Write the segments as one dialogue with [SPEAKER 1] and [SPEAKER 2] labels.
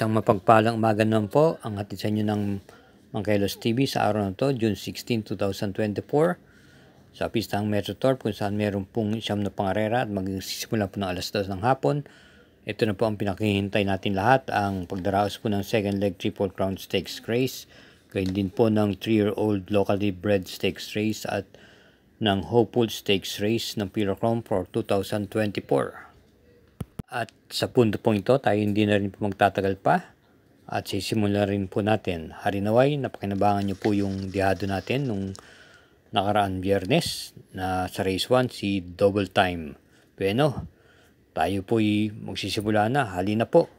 [SPEAKER 1] Isang mapagpalang umaga naman po ang hatid sa inyo ng Mangkelos TV sa araw na to, June 16, 2024 sa pistang Metrotorp kung saan meron pong siyam na pangarera at magsisimula po ng alas 2 ng hapon. Ito na po ang pinakihintay natin lahat, ang pagdaraos po ng second leg Triple Crown Stakes Race, gayon din po ng 3-year-old locally bred stakes race at ng Hopeful Stakes Race ng Pure Crown for 2024. At sa punto pong ito, tayo hindi na rin po magtatagal pa at sisimula rin po natin. Harinaway, napakinabangan nyo po yung dihado natin nung nakaraan Biyernes na sa race 1 si Double Time. Bueno, tayo po'y magsisimula na. Halina po.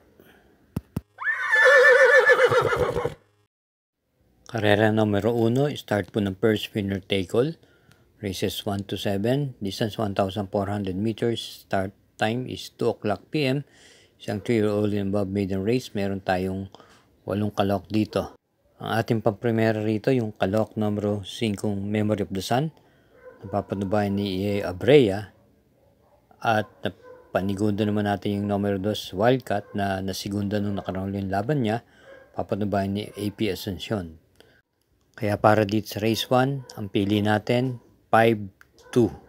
[SPEAKER 1] Karera numero 1, start po ng first winner take all. Races 1 to 7, distance 1,400 meters, start time is 2 o'clock p.m. Isang 3-year-old and above maiden race, meron tayong 8 kalok dito. Ang ating pang-primera rito, yung kalok numero 5, Memory of the Sun, napapanubayan ni E.A. Abrea. At panigundo naman natin yung numero 2, Wildcat, na nasigunda nung nakarang yung laban niya, papanubayan ni AP Asuncion. Kaya para dito sa race 1, ang pili natin, 5-2.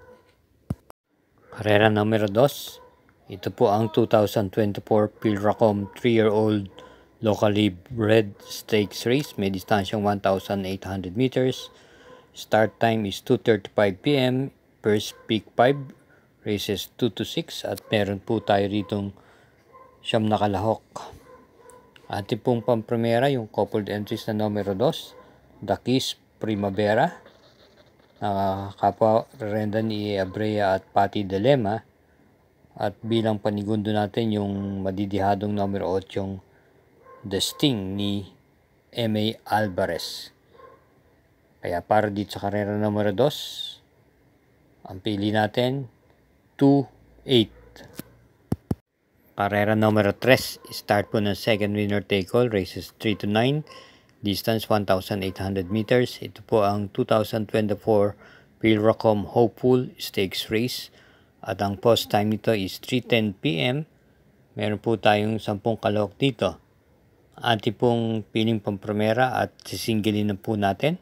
[SPEAKER 1] Karera numero 2, ito po ang 2024 Pilracom 3-year-old locally bred stakes race. May distansyang 1,800 meters. Start time is 2:35 p.m. First peak 5, races 2 to 6 at meron po tayo ritong siyam na kalahok. Ating pong pampremera yung coupled entries na numero 2, The Kiss Primavera, kapwa renda ni Abrea at Pati Dilema, at bilang panigundo natin yung madidihadong numero 8, The Sting ni M.A. Alvarez. Kaya para dito sa karera numero 2, ang pili natin 2-8. Karera numero 3, start po ng second winner take all, races 3 to 9, distance 1,800 meters. Ito po ang 2024 Pilracom Hopeful Stakes Race at ang post time nito is 3:10 p.m. Meron po tayong 10 kalok dito. Ating pong piling pampremera at sisingilin na po natin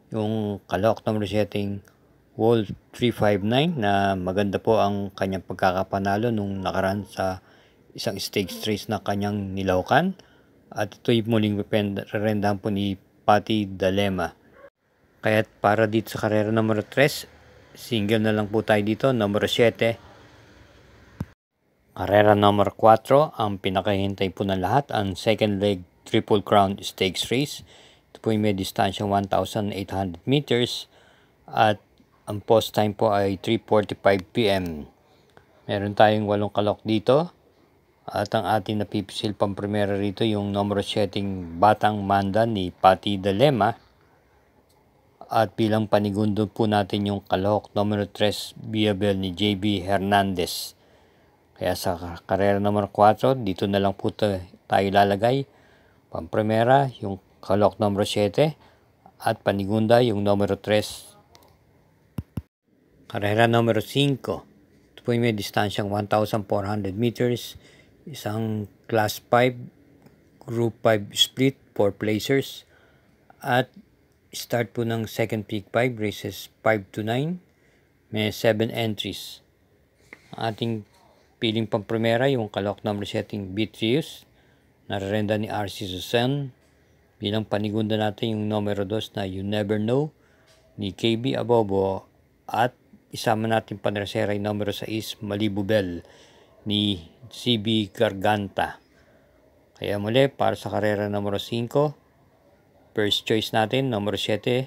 [SPEAKER 1] yung kalok numero 7, Wolf 359, na maganda po ang kanyang pagkakapanalo nung nakaraan sa isang stakes race na kanyang nilaukan. At ito'y muling rendahan po ni Pati Dilema. Kaya para dito sa karera numero 3, single na lang po tayo dito, numero 7. Karera numero 4, ang pinakahintay po ng lahat, ang second leg Triple Crown Stakes Race. Ito po may distansyang 1,800 meters at ang post time po ay 3:45 p.m. Meron tayong 8 kalok dito. At ang ating napipisil pang primera rito yung numero 7, Batang Manda ni Pati Dilema. At bilang panigundo po natin yung kalahok numero 3, Biabel ni JB Hernandez. Kaya sa karera numero 4, dito na lang po tayo lalagay. Pang primera yung kalahok numero 7 at panigunda yung numero 3. Karera numero 5. Ito po yung may distansyang 1,400 meters. Isang class 5, group 5 split, 4 placers. At start po ng second peak 5, races 5 to 9. May 7 entries. Ating piling pampremera yung kalok number setting Beatrius, narerenda ni RC Susan. Bilang panigunda natin yung numero 2 na You Never Know ni KB Abobo. At isama natin panresera yung numero 6, Malibu Bell ni CB Garganta. Kaya muli, para sa karera numero 5, first choice natin, numero 7,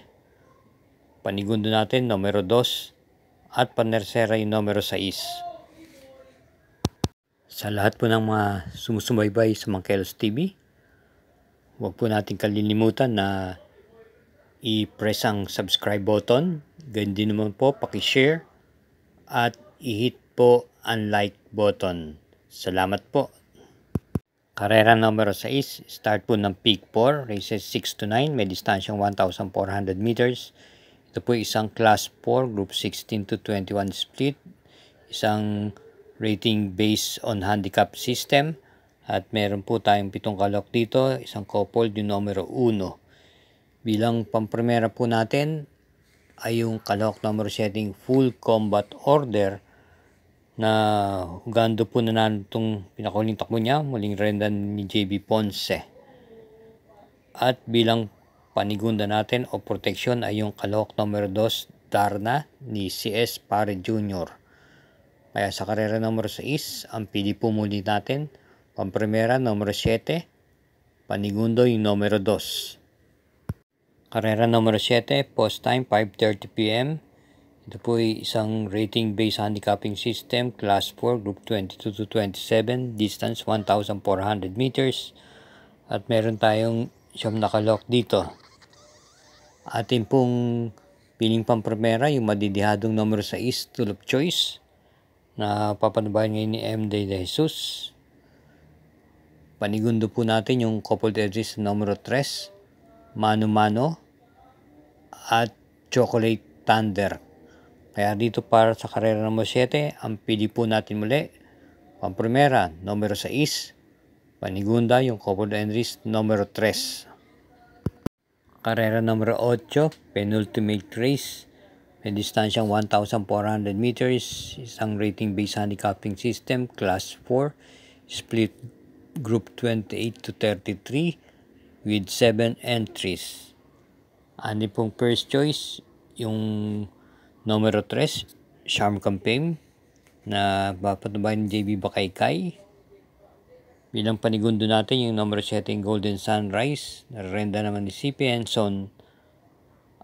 [SPEAKER 1] panigundo natin, numero 2, at panersera yung numero 6. Sa lahat po ng mga sumusubaybay sa Mangkelos TV, huwag po natin kalilimutan na i-press ang subscribe button. Ganyan din naman po, paki-share at i-hit po ang like button. Salamat po. Karera numero 6, start po ng peak 4, races 6 to 9, may distansyang 1,400 meters. Ito po isang class 4, group 16 to 21 split, isang rating based on handicap system At meron po tayong 7 kalahok dito, isang coupled yung numero 1. Bilang pamprimera po natin ay yung kalahok numero 7 full combat order na hugando po nanalo itong pinakahuling takbo niya, muling renda ni JB Ponce. At bilang panigunda natin o proteksyon ay yung kalahok numero 2 Darna ni CS Pare Jr. Kaya sa karera numero 6, ang pili po muli natin, pamprimera numero 7, panigundo yung numero 2. Karera numero 7, post time 5:30 PM. Ito po ay isang rating-based handicapping system, class 4, group 22 to 27, distance 1,400 meters. At meron tayong siyam na kalahok dito. Atin pong piling pamprimera yung madidihadong numero 6, tulip choice, na papanabayan ngayon ni M. De Jesus. Panigundo po natin yung coupled edges numero 3, Mano Mano at Chocolate Thunder. Kaya dito para sa karera numero 7, ang pili po natin muli, pamprimera numero 6, panigunda yung coupled entries numero 3. Karera numero 8, penultimate race, may distansyang 1,400 meters, isang rating-based handicapping system, class 4, split group 28 to 33 with 7 entries. Ano pong first choice, yung numero 3, Charm Campaign, na papatubayan ni JB Bakaykay. Bilang panigundo natin yung numero 7, Golden Sunrise, narenda naman ni CP Henson.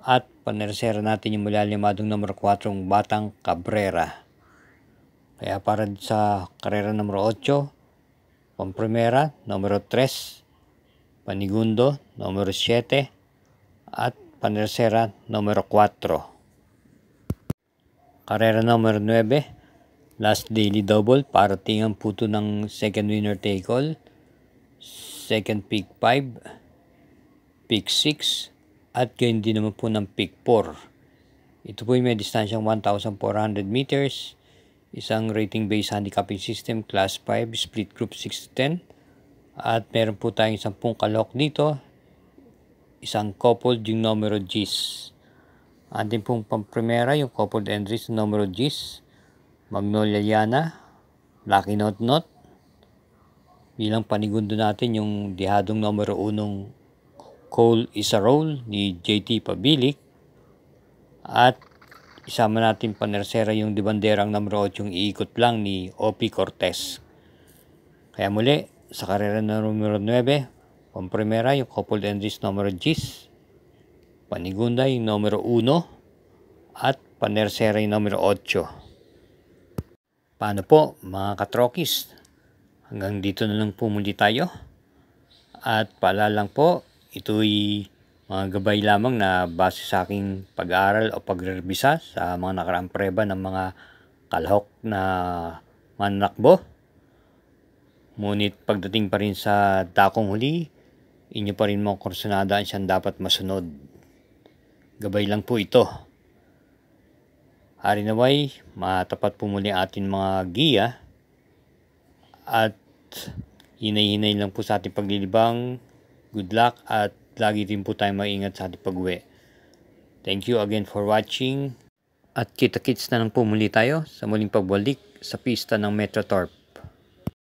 [SPEAKER 1] At panersera natin yung malalimadong numero 4, Batang Cabrera. Kaya para sa karera numero 8, pamprimera numero 3, panigundo numero 7, at panersera numero 4. Karera numero 9, last daily double, para tingang puto ng second winner take all, second pick 5, pick 6, at gayon din naman po ng pick 4. Ito po yung may distansyang 1,400 meters, isang rating-based handicapping system, class 5, split group 6 to 10. At meron po tayong 10 kalahok dito, isang coupled yung numero G's. Atin pong pamprimera yung coupled entries ng numero G's, Magnolia Liana, Lucky Not Not. Bilang panigundo natin yung dihadong numero 1, Cole is a Roll ni JT Pabilik. At isama natin panersera yung dibanderang numero 8, yung iikot lang ni OP Cortez. Kaya muli, sa karera numero 9, pamprimera yung coupled entries numero G's, panigunda yung numero 1, at panersera yung numero 8. Paano po mga katrokis? Hanggang dito na lang po muli tayo. At paalala lang po, ito'y mga gabay lamang na base sa aking pag-aaral o pagrebisa sa mga nakaraang preba ng mga kalahok na mananakbo. Ngunit pagdating pa rin sa dakong huli, inyo pa rin mga kursunadaan siyang dapat masunod. Gabay lang po ito. Hari naway, matapat po muli ating mga giya at hinay-hinay lang po sa ating paglilibang. Good luck at lagi din po tayo maingat sa ating pag-uwi. Thank you again for watching. At kita-kits na lang po muli tayo sa muling pagbalik sa pista ng Metro Torp.